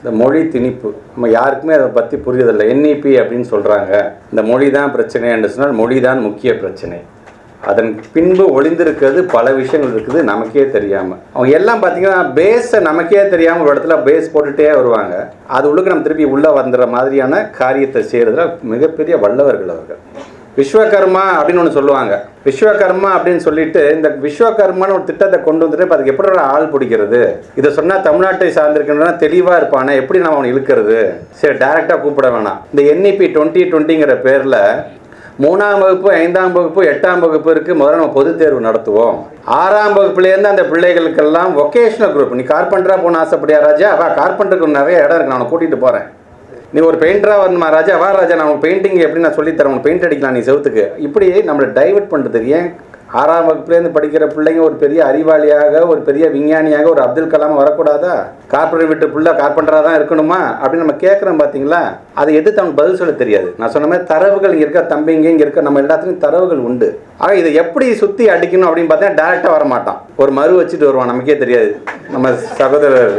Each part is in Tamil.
இந்த மொழி திணிப்பு நம்ம யாருக்குமே அதை பற்றி புரியுதில்லை. NEP அப்படின்னு சொல்கிறாங்க. இந்த மொழி தான் பிரச்சனை என்று சொன்னால் மொழி தான் முக்கிய பிரச்சனை. அதன் பின்பு ஒளிந்திருக்கிறது பல விஷயங்கள் இருக்குது நமக்கே தெரியாமல். அவங்க எல்லாம் பார்த்தீங்கன்னா பேஸை நமக்கே தெரியாமல் ஒரு இடத்துல பேஸ் போட்டுகிட்டே வருவாங்க. அது உள்ளுக்கு நம்ம திருப்பி உள்ளே வந்துடுற மாதிரியான காரியத்தை செய்கிறதுல மிகப்பெரிய வல்லவர்கள் அவர்கள். விஸ்வகர்மா அப்படின்னு ஒன்று சொல்லுவாங்க. விஸ்வகர்மா அப்படின்னு சொல்லிட்டு இந்த விஸ்வகர்மான்னு ஒரு திட்டத்தை கொண்டு வந்துட்டு இப்போ அதுக்கு எப்படி ஆள் பிடிக்கிறது, இதை சொன்னால் தமிழ்நாட்டை சார்ந்திருக்கின்றன தெளிவாக இருப்பானே, எப்படி நம்ம அவனை இழுக்கிறது, சரி டைரெக்டாக கூப்பிட வேணாம். இந்த NEP 2020ங்கிற பேரில் 3ஆம் வகுப்பு 5ஆம் வகுப்பு 8ஆம் வகுப்பு இருக்குது. முதல்ல நம்ம பொதுத் தேர்வு நடத்துவோம். 6ஆம் வகுப்புலேருந்து அந்த பிள்ளைகளுக்கெல்லாம் வொகேஷனல் குரூப். நீ கார்பெண்டராக போன ஆசைப்படியா ராஜா, வா கார்பெண்டருக்கு நிறைய இடம் இருக்குது, நான் கூட்டிகிட்டு போகிறேன். நீ ஒரு பெயிண்டராக வரணுமா ராஜா, வா ராஜா நான் பெயிண்டிங் எப்படி நான் சொல்லித்தரேன், உனக்கு பெயிண்ட் அடிக்கலாம் நீ செவுத்துக்கு. இப்படி நம்மளை டைவர்ட் பண்ணுறதுக்கு ஏன் 6ஆம் வகுப்புலேருந்து படிக்கிற பிள்ளைங்க ஒரு பெரிய அறிவாளியாக ஒரு பெரிய விஞ்ஞானியாக ஒரு அப்துல் கலாமாக வரக்கூடாதா? கார்பெண்டர் வீட்டு பிள்ளை கார்பெண்டராக தான் இருக்கணுமா அப்படின்னு நம்ம கேட்குறோம் பார்த்தீங்களா? அதை எது அவங்க பதில் சொல்ல தெரியாது. நான் சொன்ன மாதிரி தரவுகள் இங்கே இருக்க, தம்பிங்க இங்கே இருக்க, நம்ம எல்லாத்துலேயும் தரவுகள் உண்டு. ஆக இதை எப்படி சுற்றி அடிக்கணும் அப்படின்னு பார்த்தீங்கன்னா டேரெக்டாக வரமாட்டான், ஒரு மறு வச்சுட்டு வருவான், நமக்கே தெரியாது. நம்ம சகோதரர்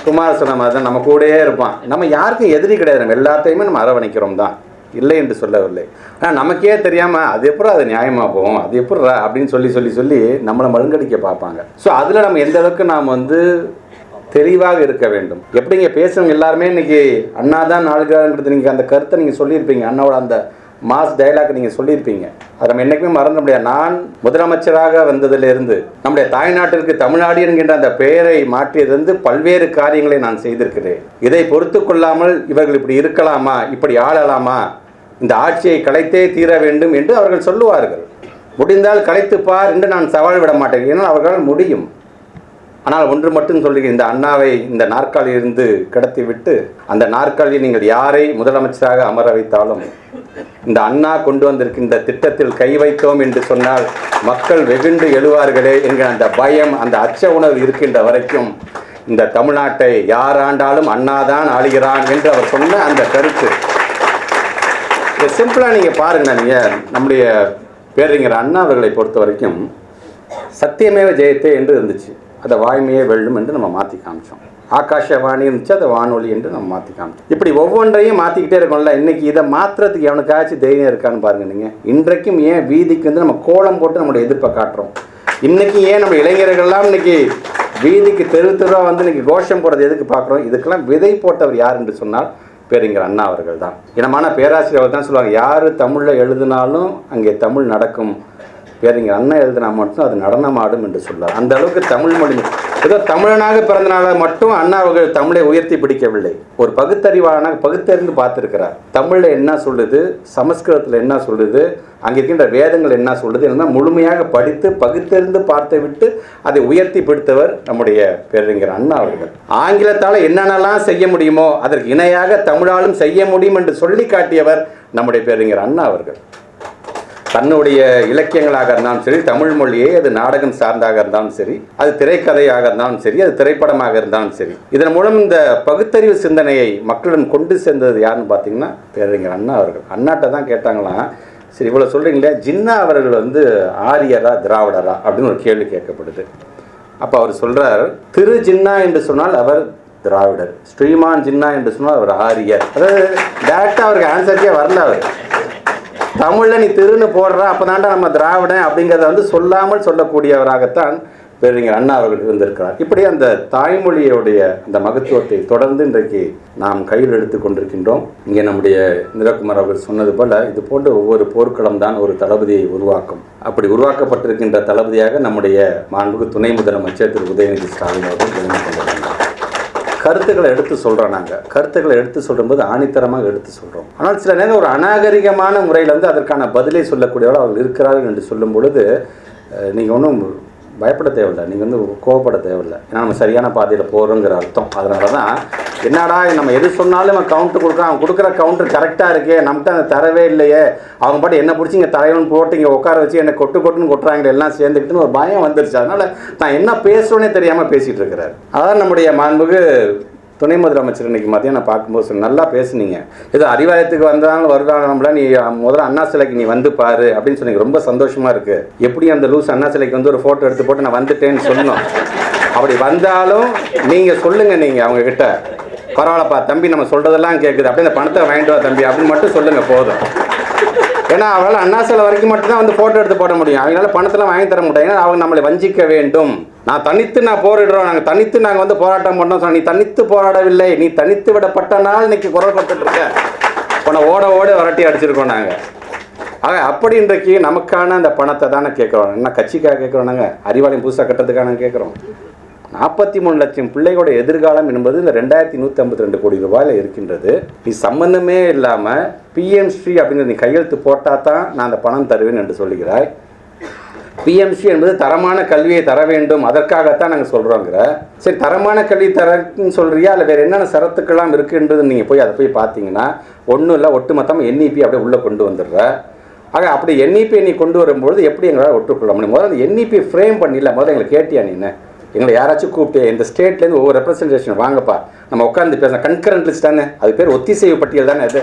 குமார் சொன்ன மாதிரி தான் நம்ம கூடயே இருப்பான். நம்ம யாருக்கும் எதிரி கிடையாது, நம்ம எல்லாத்தையுமே நம்ம அரவணைக்கிறோம் தான், இல்லை என்று சொல்லவில்லை. ஆனால் நமக்கே தெரியாமல் அது எப்படி அது நியாயமாக போகும், அது எப்படி அப்படின்னு சொல்லி நம்மளை மழுங்கடிக்க பார்ப்பாங்க. ஸோ அதில் நம்ம எந்த அளவுக்கு நாம் தெளிவாக இருக்க வேண்டும். எப்படிங்க பேசுகிறவங்க எல்லாருமே இன்றைக்கி அண்ணா தான் நாளுங்கிறது நீங்கள் அந்த கருத்தை நீங்கள் சொல்லியிருப்பீங்க. அண்ணாவோட அந்த மாஸ் டைலாக் நீங்கள் சொல்லியிருப்பீங்க. அதை நம்ம என்றைக்குமே மறந்த முடியாது. நான் முதலமைச்சராக வந்ததிலிருந்து நம்முடைய தாய்நாட்டிற்கு தமிழ்நாடு என்கின்ற அந்த பெயரை மாற்றியதிலிருந்து பல்வேறு காரியங்களை நான் செய்திருக்கிறேன். இதை பொறுத்து கொள்ளாமல் இவர்கள் இப்படி இருக்கலாமா, இப்படி ஆளலாமா, இந்த ஆட்சியை கலைத்தே தீர வேண்டும் என்று அவர்கள் சொல்லுவார்கள். முடிந்தால் கலைத்துப்பார் என்று நான் சவால் விட மாட்டேன், ஏன்னா அவர்களால் முடியும். ஆனால் ஒன்று மட்டும் சொல்லுகிறேன், இந்த அண்ணாவை இந்த நாற்காலியிலிருந்து கடத்தி விட்டு அந்த நாற்காலியில் நீங்கள் யாரை முதலமைச்சராக அமர வைத்தாலும் இந்த அண்ணா கொண்டு வந்திருக்கின்ற திட்டத்தில் கை வைத்தோம் என்று சொன்னால் மக்கள் வெகுண்டு எழுவார்களே என்கிற அந்த பயம், அந்த அச்ச உணர்வு இருக்கின்ற வரைக்கும் இந்த தமிழ்நாட்டை யார் ஆண்டாலும் அண்ணாதான் ஆளுகிறான் என்று அவர் சொன்ன அந்த கருத்து. இதை சிம்பிளாக நீங்கள் பாருங்கள். நீங்கள் நம்முடைய பேரறிஞர் அண்ணா அவர்களை பொறுத்த வரைக்கும் சத்தியமேவ ஜெயத்தே என்று இருந்துச்சு, அதை வாய்மையே வெல்லும் என்று நம்ம மாற்றி காமிச்சோம். ஆகாஷவாணி இருந்துச்சு, அதை வானொலி என்று நம்ம மாற்றி காமிச்சோம். இப்படி ஒவ்வொன்றையும் மாற்றிக்கிட்டே இருக்கோம்ல. இன்றைக்கி இதை மாற்றுறதுக்கு எவனுக்காச்சும் தைரியம் இருக்கான்னு பாருங்கள். நீங்கள் இன்றைக்கும் ஏன் வீதிக்கு நம்ம கோலம் போட்டு நம்மளுடைய எதிர்ப்பை காட்டுறோம்? இன்றைக்கி ஏன் நம்ம இளைஞர்கள்லாம் இன்றைக்கி வீதிக்கு தெருவாக இன்றைக்கி கோஷம் போடுறது எதுக்கு பார்க்குறோம்? இதுக்கெல்லாம் விதை போட்டவர் யார் என்று சொன்னால் பேரறிஞர் அண்ணா அவர்கள் தான். இனமான பேராசிரியர் அவர் தான் சொல்லுவாங்க, யார் தமிழில் எழுதினாலும் அங்கே தமிழ் நடக்கும், பேரறிஞர் அண்ணா எழுதினா மட்டும் அது நடனமாடும் என்று சொல்லார். அந்த அளவுக்கு தமிழ் மொழி, ஏதோ தமிழனாக பிறந்தனால மட்டும் அண்ணா அவர்கள் தமிழை உயர்த்தி பிடிக்கவில்லை, ஒரு பகுத்தறிவாளனாக பகுத்தறிந்து பார்த்துருக்கிறார். தமிழில் என்ன சொல்லுது, சமஸ்கிருதத்தில் என்ன சொல்லுது, அங்கே இருக்கின்ற வேதங்கள் என்ன சொல்லுது என்ன முழுமையாக படித்து பகுத்தறிந்து பார்த்து விட்டு அதை உயர்த்தி பிடித்தவர் நம்முடைய பேரறிஞர் அண்ணா அவர்கள். ஆங்கிலத்தால் என்னென்னலாம் செய்ய முடியுமோ அதற்கு இணையாக தமிழாலும் செய்ய முடியும் என்று சொல்லி காட்டியவர் நம்முடைய பேரறிஞர் அண்ணா அவர்கள். தன்னுடைய இலக்கியங்களாக இருந்தாலும் சரி, தமிழ் மொழியே அது நாடகம் சார்ந்தாக இருந்தாலும் சரி, அது திரைக்கதையாக இருந்தாலும் சரி, அது திரைப்படமாக இருந்தாலும் சரி, இதன் மூலம் இந்த பகுத்தறிவு சிந்தனையை மக்களிடம் கொண்டு சேர்ந்தது யாருன்னு பார்த்தீங்கன்னா பேரறிஞர் அண்ணா அவர்கள். அண்ணாட்ட தான் கேட்டாங்களாம், சரி இவ்வளோ சொல்கிறீங்களே, ஜின்னா அவர்கள் ஆரியரா திராவிடரா அப்படின்னு ஒரு கேள்வி கேட்கப்படுது. அப்போ அவர் சொல்கிறார், திரு ஜின்னா என்று சொன்னால் அவர் திராவிடர், ஸ்ரீமான் ஜின்னா என்று சொன்னால் அவர் ஆரியர். அதாவது டேரெக்டாக அவருக்கு ஆன்சருக்கே வரல. அவர் தமிழில் நீ திருன்னு போடுறா, அப்போ தாண்டா நம்ம திராவிடன் அப்படிங்கிறத சொல்லாமல் சொல்லக்கூடியவராகத்தான் பேரறிஞர் அண்ணா அவர்கள் இருந்திருக்கிறார். இப்படி அந்த தாய்மொழியுடைய அந்த மகத்துவத்தை தொடர்ந்து இன்றைக்கு நாம் கையில் எடுத்து கொண்டிருக்கின்றோம். இங்கே நம்முடைய நிரகுமார் அவர்கள் சொன்னது போல் இது போன்ற ஒவ்வொரு போர்க்களம் தான் ஒரு தளபதியை உருவாக்கும். அப்படி உருவாக்கப்பட்டிருக்கின்ற தளபதியாக நம்முடைய மாண்புக்கு துணை முதலமைச்சர் திரு உதயநிதி ஸ்டாலின் அவர்கள் விளங்கிக் கொண்டிருக்கிறார். கருத்துக்களை எடுத்து சொல்கிறோம். நாங்கள் கருத்துக்களை எடுத்து சொல்லும்போது ஆணித்தரமாக எடுத்து சொல்கிறோம். ஆனால் சில நேரம் ஒரு அநாகரிகமான முறையில் அதற்கான பதிலை சொல்லக்கூடியவர்கள் அவர்கள் இருக்கிறார்கள் என்று சொல்லும் பொழுது நீங்கள் ஒன்றும் பயப்பட தேவையில்லை, நீங்கள் கோவப்பட தேவையில்லை. ஏன்னா நம்ம சரியான பாதையில் போகிறோங்கிற அர்த்தம். அதனால தான் என்னடா நம்ம எது சொன்னாலும் அவன் கவுண்ட்டு கொடுக்குறான், அவன் கொடுக்குற கவுண்டர் கரெக்டாக இருக்கே, நம்மகிட்ட அந்த தரவே இல்லையே, அவங்க பாட்டு என்ன பிடிச்சி இங்கே தலைவன் போட்டு இங்கே உட்கார வச்சு என்னை கொட்டுன்னு கொட்டுறாங்க எல்லாம் சேர்ந்துக்கிட்டுன்னு ஒரு பயம் வந்துருச்சு. அதனால் நான் என்ன பேசுகிறோன்னே தெரியாமல் பேசிகிட்டு இருக்கிறார். அதான் நம்முடைய மாண்புக்கு துணை முதலமைச்சர் இன்றைக்கி மதியம் பார்க்கும்போது நல்லா பேசுனீங்க, ஏதோ அறிவாலயத்துக்கு வந்தாலும் வருவாங்களாம்ல, நீ முதல்ல அண்ணா சிலைக்கு நீ வந்து பாரு அப்படின்னு சொன்னீங்க. ரொம்ப சந்தோஷமாக இருக்குது. எப்படி அந்த லூஸ் அண்ணா சிலைக்கு ஒரு ஃபோட்டோ எடுத்து போட்டு நான் வந்துட்டேன்னு சொன்னோம். அப்படி வந்தாலும் நீங்கள் சொல்லுங்கள், நீங்கள் அவங்கக்கிட்ட பரவாயில்லப்பா தம்பி, நம்ம சொல்கிறதெல்லாம் கேட்குது, அப்படியே இந்த பணத்தை வாங்கிட்டு வா தம்பி அப்படின்னு மட்டும் சொல்லுங்கள் போதும். ஏன்னா அவங்களால அண்ணா சிலை வரைக்கும் மட்டும்தான் வந்து ஃபோட்டோ எடுத்து போட முடியும். அவங்களால பணத்தெல்லாம் வாங்கி தர முடியாது. ஏன்னா அவங்க நம்மளை வஞ்சிக்க வேண்டும். நான் தனித்து போரிடுறோம், நாங்கள் தனித்து வந்து போராட்டம் பண்ணோம். நீ தனித்து போராடவில்லை, நீ தனித்து விடப்பட்ட நாள் இன்னைக்கு குரல் கொடுத்துட்டு இருக்க. உன்னை ஓட விரட்டி அடிச்சிருக்கோம் நாங்கள். ஆக அப்படி இன்றைக்கு நமக்கான அந்த பணத்தை தானே கேட்குறோம். என்ன கட்சிக்காக கேட்குறோம்? நாங்கள் அறிவாலயம் புதுசாக கட்டுறதுக்காக கேட்குறோம். 43 லட்சம் பிள்ளைகளோட எதிர்காலம் என்பது இந்த 2152 கோடி ரூபாயில் இருக்கின்றது. நீ சம்பந்தமே இல்லாமல் பிஎம்ஸ்ரீ அப்படிங்கிறது நீ கையெழுத்து போட்டால் தான் நான் அந்த பணம் தருவேன் என்று சொல்லுகிறாய். பிஎம்ஸ்ரீ என்பது தரமான கல்வியை தர வேண்டும், அதற்காகத்தான் நாங்கள் சொல்கிறோங்கிற. சரி, தரமான கல்வி தரன்னு சொல்கிறியா, இல்லை வேறு என்னென்ன சரத்துக்கெல்லாம் இருக்குன்றது நீங்கள் போய் அதை போய் பார்த்தீங்கன்னா ஒன்றும் இல்லை. ஒட்டுமொத்தமாக என்இபி அப்படியே உள்ளே கொண்டு வந்துடுற. ஆக அப்படி என்இபி நீ கொண்டு வரும்பொழுது எப்படி எங்களால் ஒட்டுக்கொள்ள முடியும்? முதல்ல அந்த என்இபி ஃப்ரேம் பண்ணிடல. முதல்ல எங்களை கேட்டியா நீ? எங்களை யாராச்சும் கூப்பிட்டு இந்த ஸ்டேட்லேருந்து ஒவ்வொரு ரெப்ரஸன்டேஷன் வாங்கப்பா, நம்ம உட்காந்து பேசலாம். கன்கரண்ட் லிஸ்ட் தானே, அது பேர் ஒத்திசைவு பட்டியல் தானே. அது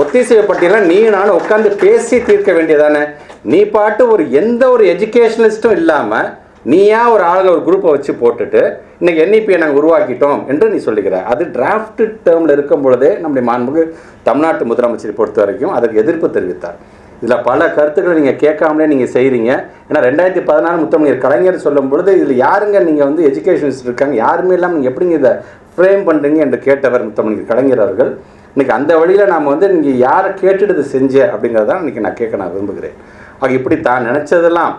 ஒத்திசைவு பட்டியலாம் நீ நானும் உட்காந்து பேசி தீர்க்க வேண்டியதானே. நீ பாட்டு எந்த ஒரு எஜுகேஷனலிஸ்ட்டும் இல்லாமல் நீயா ஒரு ஆளுங்க ஒரு குரூப்பை வச்சு போட்டுட்டு இன்றைக்கி என்இபியை நாங்கள் உருவாக்கிட்டோம் என்று நீ சொல்லுகிற. அது டிராஃப்ட் டேர்மில் இருக்கும் பொழுதே நம்முடைய மாண்புமிகு தமிழ்நாட்டு முதலமைச்சரை பொறுத்த வரைக்கும் அதற்கு எதிர்ப்பு தெரிவித்தார். இதில் பல கருத்துக்களை நீங்கள் கேட்காமலே நீங்கள் செய்கிறீங்க. ஏன்னா 2014 முத்தமிழர் கலைஞர் சொல்லும் பொழுது இதில் யாருங்க நீங்கள் எஜுகேஷனிஸ்ட் இருக்காங்க, யாருமே இல்லாமல் நீங்கள் எப்படிங்க இதை ஃப்ரேம் பண்ணுறீங்க என்று கேட்டவர் முத்தமிழர் கலைஞர் அவர்கள். இன்றைக்கி அந்த வழியில் நாம் நீங்கள் யாரை கேட்டுட்டு இது செஞ்ச அப்படிங்கிறதான் இன்றைக்கி நான் கேட்க நான் விரும்புகிறேன். ஆக இப்படி தான் நினச்சதெல்லாம்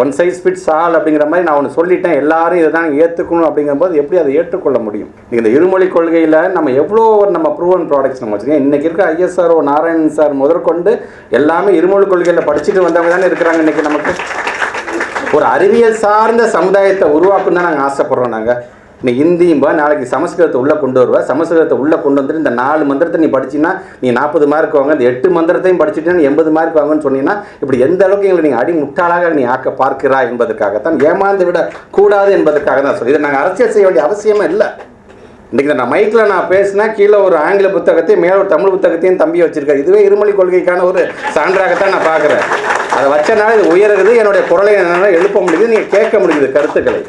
ஒன் சைஸ் ஃபிட்ஸ் ஆல் அப்படிங்கிற மாதிரி நான் ஒன்று சொல்லிட்டேன், எல்லாரும் இதை தான் ஏற்றுக்கணும் அப்படிங்கும்போது எப்படி அதை ஏற்றுக்கொள்ள முடியும்? இந்த இருமொழி கொள்கையில் நம்ம எவ்வளோ நம்ம ப்ரூவன் ப்ராடக்ட்ஸ் நம்ம வச்சுருக்கோம். இன்றைக்கி இருக்க ஐஎஸ்ஆர்ஓ நாராயணன் சார் முதற்கொண்டு எல்லாமே இருமொழி கொள்கையில் படிச்சுட்டு வந்தவங்க தானே இருக்கிறாங்க. இன்றைக்கி நமக்கு ஒரு அறிவியல் சார்ந்த சமுதாயத்தை உருவாக்கும் தான் நாங்கள் ஆசைப்படுறோம். நாங்கள் நீ ஹிந்தியும்பா, நாளைக்கு சமஸ்கிருதத்தை உள்ளே கொண்டு வருவா, சமஸ்கிருதத்தை உள்ளே கொண்டு வந்துட்டு இந்த 4 மந்திரத்தை நீ படிச்சின்னா நீ 40 மார்க் வாங்க, இந்த 8 மந்திரத்தையும் படிச்சுட்டு 80 மார்க் வாங்கன்னு சொன்னீங்கன்னா இப்படி எந்த அளவுக்கு எங்களை நீங்கள் அடி முட்டாளாக நீ ஆக்க பார்க்கிறாய் என்பதற்காகத்தான், ஏமாந்து விட கூடாது என்பதற்காக தான் சொல்லி இதை நாங்கள் அரசியல் செய்ய வேண்டிய அவசியமே இல்லை. இன்றைக்கி நான் மைக்கில் நான் பேசினா கீழே ஒரு ஆங்கில புத்தகத்தையும் மேலே ஒரு தமிழ் புத்தகத்தையும் தம்பி வச்சுருக்காரு. இதுவே இருமொழி கொள்கைக்கான ஒரு சான்றாகத்தான் நான் பார்க்குறேன். அதை வச்சனால இது உயருது, என்னுடைய குரலை என்னால் எழுப்ப முடியுது, நீங்கள் கேட்க முடியுது கருத்துக்களை.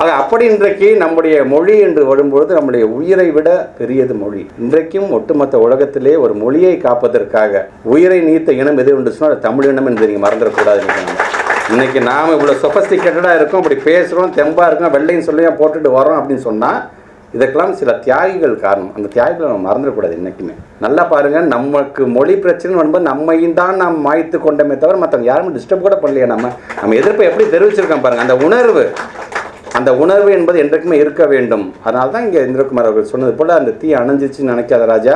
ஆக அப்படி இன்றைக்கு நம்முடைய மொழி என்று வரும்பொழுது நம்முடைய உயிரை விட பெரியது மொழி. இன்றைக்கும் ஒட்டுமொத்த உலகத்திலே ஒரு மொழியை காப்பதற்காக உயிரை நீத்த இனம் எது என்று சொன்னால் தமிழ் இனம் என்று நீங்கள் மறந்துடக்கூடாது. இன்றைக்கி நாம் இவ்வளோ சொஃபஸ்டிகேட்டடாக இருக்கோம், இப்படி பேசுகிறோம், தெம்பாக இருக்கோம், வெள்ளையும் சொல்லியும் போட்டுட்டு வரோம் அப்படின்னு சொன்னால் இதுக்கெல்லாம் சில தியாகிகள் காரணம். அந்த தியாகிகளை நம்ம மறந்துடக்கூடாது என்றைக்குமே. நல்லா பாருங்கள், நமக்கு மொழி பிரச்சனை வரும்போது நம்மையும் தான் நாம் மாய்த்து கொண்டோமே தவிர மற்றவங்க யாருமே டிஸ்டர்ப் கூட பண்ணலையே. நம்ம எதிர்ப்பை எப்படி தெரிவிச்சிருக்கோம் பாருங்கள். அந்த உணர்வு என்பது என்றைக்குமே இருக்க வேண்டும். அதனால தான் இங்கே இந்திரகுமார் அவர்கள் சொன்னது போல் அந்த தீ அணைஞ்சிச்சு நினைக்காத ராஜா,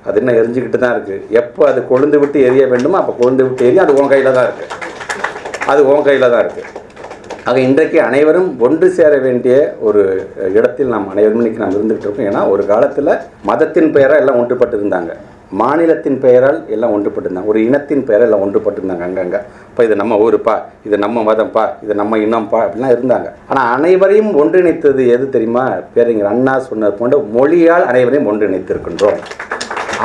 அது இன்னும் எரிஞ்சிக்கிட்டு தான் இருக்குது. எப்போ அது கொழுந்து விட்டு எரிய வேண்டுமோ அப்போ கொழுந்து விட்டு எரியும். அது உன் கையில் தான் இருக்குது. ஆக இன்றைக்கு அனைவரும் ஒன்று சேர வேண்டிய ஒரு இடத்தில் நாம் அனைவரும் இன்றைக்கி நாம் இருந்துகிட்டு இருக்கோம். ஏன்னா ஒரு காலத்தில் மதத்தின் பெயராக எல்லாம் ஒன்றுபட்டு இருந்தாங்க, மாநிலத்தின் பெயரால் எல்லாம் ஒன்றுபட்டிருந்தாங்க, ஒரு இனத்தின் பெயரால் எல்லாம் ஒன்றுபட்டிருந்தாங்க. அங்கங்கே இப்போ இது நம்ம ஊருப்பா, இது நம்ம மதம்ப்பா, இது நம்ம இனம்ப்பா அப்படிலாம் இருந்தாங்க. ஆனால் அனைவரையும் ஒன்றிணைத்தது எது தெரியுமா? பேரறிஞர் அண்ணா சொன்னது போன்ற மொழியால் அனைவரையும் ஒன்றிணைத்திருக்கின்றோம்.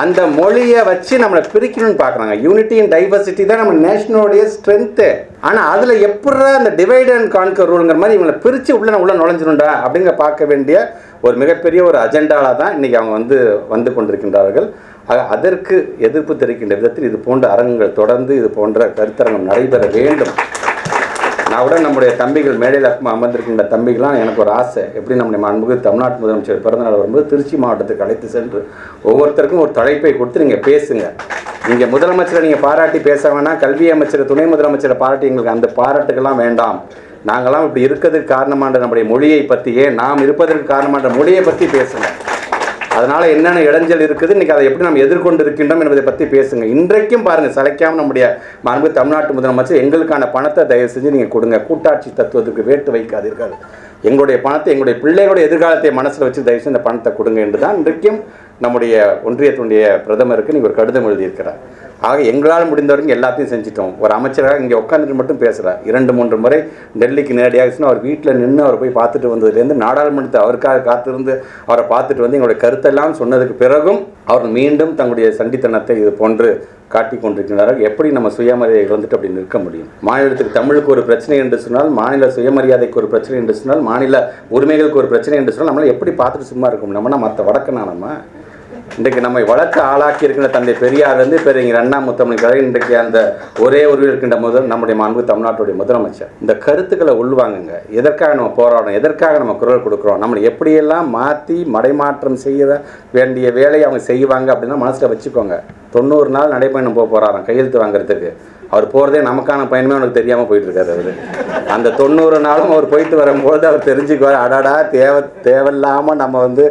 அந்த மொழியை வச்சு நம்மளை பிரிக்கணும்னு பார்க்குறாங்க. யூனிட்டி அண்ட் டைவர்சிட்டி தான் நம்ம நேஷனோடைய ஸ்ட்ரென்த்து. ஆனால் அதில் எப்படி அந்த டிவைட் அண்ட் கான்கர் ரூலுங்கிற மாதிரி இவங்களை பிரித்து உள்ள நுழைஞ்சிருண்டா அப்படிங்கிற பார்க்க வேண்டிய ஒரு மிகப்பெரிய ஒரு அஜெண்டாவில் தான் இன்றைக்கி அவங்க வந்து கொண்டிருக்கின்றார்கள். அதற்கு எதிர்ப்பு தெரிவிக்கின்ற விதத்தில் இது போன்ற அரங்கங்கள் தொடர்ந்து இது போன்ற கருத்தரங்கம் நடைபெற வேண்டும். நான் கூட நம்முடைய தம்பிகள் மேடையில் அமர்ந்திருக்கின்ற தம்பிகள்லாம் எனக்கு ஒரு ஆசை, எப்படி நம்முடைய மாண்புமிகு தமிழ்நாட்டு முதலமைச்சர் பிறந்தநாள் வரும்போது திருச்சி மாவட்டத்துக்கு அழைத்து சென்று ஒவ்வொருத்தருக்கும் ஒரு தலைப்பை கொடுத்து நீங்கள் பேசுங்க. நீங்கள் முதலமைச்சரை நீங்கள் பாராட்டி பேச வேணாம், கல்வி அமைச்சர் துணை முதலமைச்சரை பாராட்டி எங்களுக்கு அந்த பாராட்டுக்கெல்லாம் வேண்டாம். நாங்களாம் இப்படி இருக்கிறதுக்கு காரணமான நம்முடைய மொழியை பற்றியே, நாம் இருப்பதற்கு காரணமான மொழியை பற்றி பேசுங்க. அதனால் என்னென்ன இடைஞ்சல் இருக்குது, இன்றைக்கி அதை எப்படி நம்ம எதிர்கொண்டு இருக்கின்றோம் என்பதை பற்றி பேசுங்க. இன்றைக்கும் பாருங்கள், சளைக்காமல் நம்முடைய மாண்புமிகு தமிழ்நாட்டு முதலமைச்சர் எங்களுக்கான பணத்தை தயவு செஞ்சு நீங்கள் கொடுங்க, கூட்டாட்சி தத்துவத்துக்கு வேட்டு வைக்காதீர்கள், எங்களுடைய பணத்தை எங்களுடைய பிள்ளைகளுடைய எதிர்காலத்தை மனசில் வச்சு தயவு செஞ்சு இந்த பணத்தை கொடுங்க என்று தான் இன்றைக்கும் நம்முடைய ஒன்றியத்தினுடைய பிரதமருக்கு நீங்கள் ஒரு கடிதம் எழுதியிருக்கிறார். ஆக எங்களால் முடிந்த வரைக்கும் எல்லாத்தையும் செஞ்சிட்டோம். ஒரு அமைச்சராக இங்கே உட்காந்துட்டு மட்டும் பேசுகிறார். 2-3 முறை டெல்லிக்கு நேரடியாக அவர் வீட்டில் நின்று அவர் போய் பார்த்துட்டு வந்ததுலேருந்து நாடாளுமன்றத்தை அவருக்காக காத்திருந்து அவரை பார்த்துட்டு வந்து எங்களுடைய கருத்தெல்லாம் சொன்னதுக்கு பிறகும் அவர் மீண்டும் தங்களுடைய சண்டித்தனத்தை இது போன்று காட்டி கொண்டிருக்கிறார்கள். எப்படி நம்ம சுயமரியாதை இழந்துட்டு அப்படி நிற்க முடியும்? மாநிலத்துக்கு தமிழுக்கு ஒரு பிரச்சனை என்று சொன்னால், மாநில சுயமரியாதைக்கு ஒரு பிரச்சனை என்று சொன்னால், மாநில உரிமைகளுக்கு ஒரு பிரச்சனை என்று சொன்னால் நம்மளால் எப்படி பார்த்துட்டு சும்மா இருக்க முடியும்? நம்மனா மற்ற வடக்கனா நம்ம இன்றைக்கு நம்மை வளர்க்க ஆளாக்கி இருக்கின்ற தந்தை பெரியார்லேருந்து பெரிய அண்ணா முத்தமிழ் கலை இன்றைக்கு அந்த ஒரே உருவில் இருக்கின்ற நம்முடைய மாண்பு தமிழ்நாட்டுடைய முதலமைச்சர் இந்த கருத்துக்களை உள்வாங்குங்க. எதற்காக நம்ம போராடணும், எதற்காக நம்ம குரல் கொடுக்குறோம், நம்மளை எப்படியெல்லாம் மாற்றி மடைமாற்றம் செய்ய வேண்டிய வேலையை அவங்க செய்வாங்க அப்படின்னா மனசில் வச்சுக்கோங்க. 90 நாள் நடைப்பயணம் போகிறாராம் கையெழுத்து வாங்குறதுக்கு. அவர் போகிறதே நமக்கான பயணமே அவனுக்கு தெரியாமல் போயிட்டுருக்காரு. அவர் அந்த 90 நாளும் அவர் போயிட்டு வரும்போது அவர் தெரிஞ்சுக்குவார், அடாடா தேவையில்லாமல் நம்ம வந்து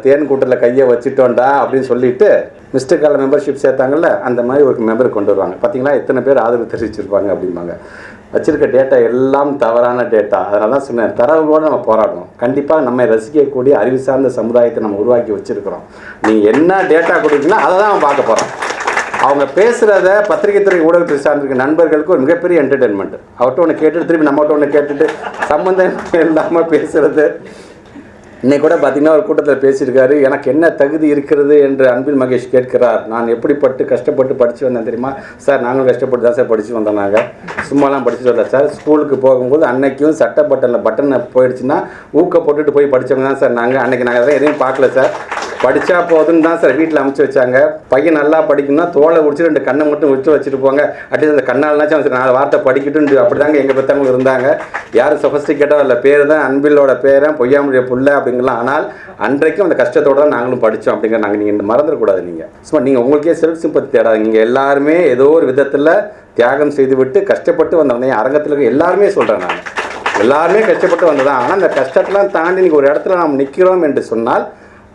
தேன் கூட்டில் கையை வச்சுட்டோண்டா அப்படின்னு சொல்லிட்டு மிஸ்டர் கால மெம்பர்ஷிப் சேர்த்தாங்கல்ல, அந்த மாதிரி ஒரு மெம்பர் கொண்டு வருவாங்க. பார்த்தீங்களா எத்தனை பேர் ஆதரவு தெரிவிச்சிருப்பாங்க அப்படிம்பாங்க. வச்சுருக்க டேட்டா எல்லாம் தவறான டேட்டா. அதனால தான் சொன்னேன், தரவுகளோடு நம்ம போராடணும். கண்டிப்பாக நம்ம ரசிக்கக்கூடிய அறிவு சார்ந்த சமுதாயத்தை நம்ம உருவாக்கி வச்சுருக்கிறோம். நீங்கள் என்ன டேட்டா கொடுத்தீங்கன்னா அதை தான் நம்ம பார்க்க போகிறோம். அவங்க பேசுகிறத பத்திரிகை துறை ஊடகத்தை சார்ந்திருக்க நண்பர்களுக்கு ஒரு மிகப்பெரிய என்டர்டெயின்மெண்ட். அவர்கிட்ட ஒன்று கேட்டுட்டு திருப்பி நம்மகிட்ட ஒன்று கேட்டுட்டு சம்மந்தம் இல்லாமல் பேசுகிறது. இன்னைக்கு கூட பார்த்தீங்கன்னா ஒரு கூட்டத்தில் பேசியிருக்காரு, எனக்கு என்ன தகுதி இருக்கிறது என்று அன்பில் மகேஷ் கேட்கிறார். நான் எப்படிப்பட்டு கஷ்டப்பட்டு படித்து வந்தேன் தெரியுமா சார்? நாங்களும் கஷ்டப்பட்டு தான் சார் படித்து வந்தோம். நாங்கள் சும்மாலாம் படிச்சுட்டு வரல சார். ஸ்கூலுக்கு போகும்போது அன்னைக்கும் சட்டை பட்டனை போயிடுச்சுன்னா ஊக்கப்பட்டுட்டு போய் படித்தவங்க தான் சார் நாங்கள். அன்றைக்கி நாங்கள் அதெல்லாம் எதையும் பார்க்கல சார். படித்தா போதுன்னு தான் சார் வீட்டில் அமைச்சு வச்சாங்க. பையன் நல்லா படிக்கணும்னா தோலை உடிச்சு 2 கண்ணை மட்டும் விட்டு வச்சுட்டு போங்க, அட்லீஸ்ட் அந்த கண்ணால்னாச்சும் அவன் 4 வார்த்தை படிக்கட்டுன்னு அப்படி தாங்க எங்கள் பெற்றவங்க இருந்தாங்க. யாரும் சொஃபஸ்டிகேட்டாக இல்லை. பேர் தான் அன்பிலோட பேரன், பொய்யாமுடைய புள்ள அப்படிங்கலாம். ஆனால் அன்றைக்கும் அந்த கஷ்டத்தோடு தான் நாங்களும் படித்தோம் அப்படிங்கிற நாங்கள் நீங்கள் மறந்துடக்கூடாது. நீங்கள் சும்மா நீங்கள் உங்களுக்கே செல்ஃப் சிம்பத்தி தேடாது. நீங்கள் எல்லாருமே ஏதோ ஒரு விதத்தில் தியாகம் செய்துவிட்டு கஷ்டப்பட்டு வந்தவங்க அரங்கத்தில் இருக்க எல்லாருமே சொல்கிறேன். நான் எல்லாருமே கஷ்டப்பட்டு வந்ததான். ஆனால் அந்த கஷ்டத்தெல்லாம் தாண்டி நீங்கள் ஒரு இடத்துல நாம் நிற்கிறோம் என்று சொன்னால்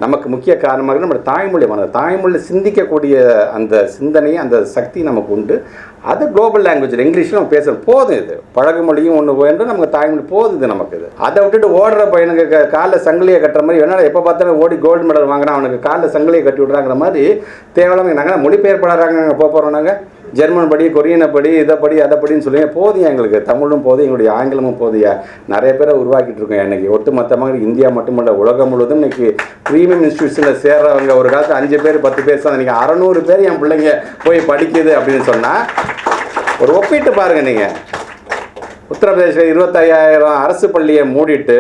நமக்கு முக்கிய காரணமாக நம்ம தாய்மொழியில் சிந்திக்கக்கூடிய அந்த சிந்தனை, அந்த சக்தி நமக்கு உண்டு. அது குளோபல் லாங்குவேஜ் இங்கிலீஷில் நம்ம பேசுகிறது போதும். இது பழகு மொழியும் ஒன்று போயிட்டு நமக்கு தாய்மொழி போதும். இது நமக்கு இது. அதை விட்டுட்டு ஓடுற பையனுக்கு காலில் சங்கிலியை கட்டுற மாதிரி வேணாலும் எப்போ பார்த்தாலும் ஓடி கோல்டு மெடல் வாங்கினா அவனுக்கு காலில் சங்கிலியை கட்டி விட்றாங்கிற மாதிரி தேவையில்லாமல் நாங்கள் மொழிபெயர்ப்பாளராங்க நாங்கள் போகிறோம். நாங்கள் ஜெர்மன் படி, கொரியனை படி, இதை படி, அதை படின்னு சொல்லுங்க. போதும் எங்களுக்கு தமிழும் போதும், எங்களுடைய ஆங்கிலமும் போதியா. நிறைய பேரை உருவாக்கிட்டு இருக்கோம். இன்றைக்கி ஒட்டுமொத்தமாக இந்தியா மட்டுமல்ல உலகம் முழுவதும் இன்றைக்கி ப்ரீமியம் இன்ஸ்டியூஷனில் சேர்றவங்க ஒரு காலத்தில் 5 பேர் 10 பேர் தான். இன்றைக்கி 600 பேர் என் பிள்ளைங்க போய் படிக்குது அப்படின்னு சொன்னால் ஒரு ஒப்பிட்டு பாருங்கள். நீங்கள் உத்தரப்பிரதேசில் 25,000 அரசு பள்ளியை மூடிட்டு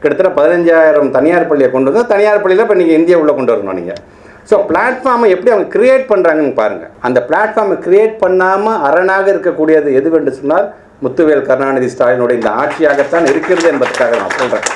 கிட்டத்தட்ட 15,000 தனியார் பள்ளியை கொண்டு வந்து தனியார் பள்ளியில் இப்போ நீங்கள் இந்தியா உள்ளே கொண்டு வரணும். நீங்கள் ஸோ பிளாட்ஃபார்மை எப்படி அவங்க கிரியேட் பண்ணுறாங்கன்னு பாருங்கள். அந்த பிளாட்ஃபார்மை கிரியேட் பண்ணாமல் அரணாக இருக்கக்கூடியது எதுவென்று சொன்னால் முத்துவேல் கருணாநிதி ஸ்டாலினுடைய இந்த ஆட்சியாகத்தான் இருக்கிறது என்பதற்காக நான் சொல்கிறேன்.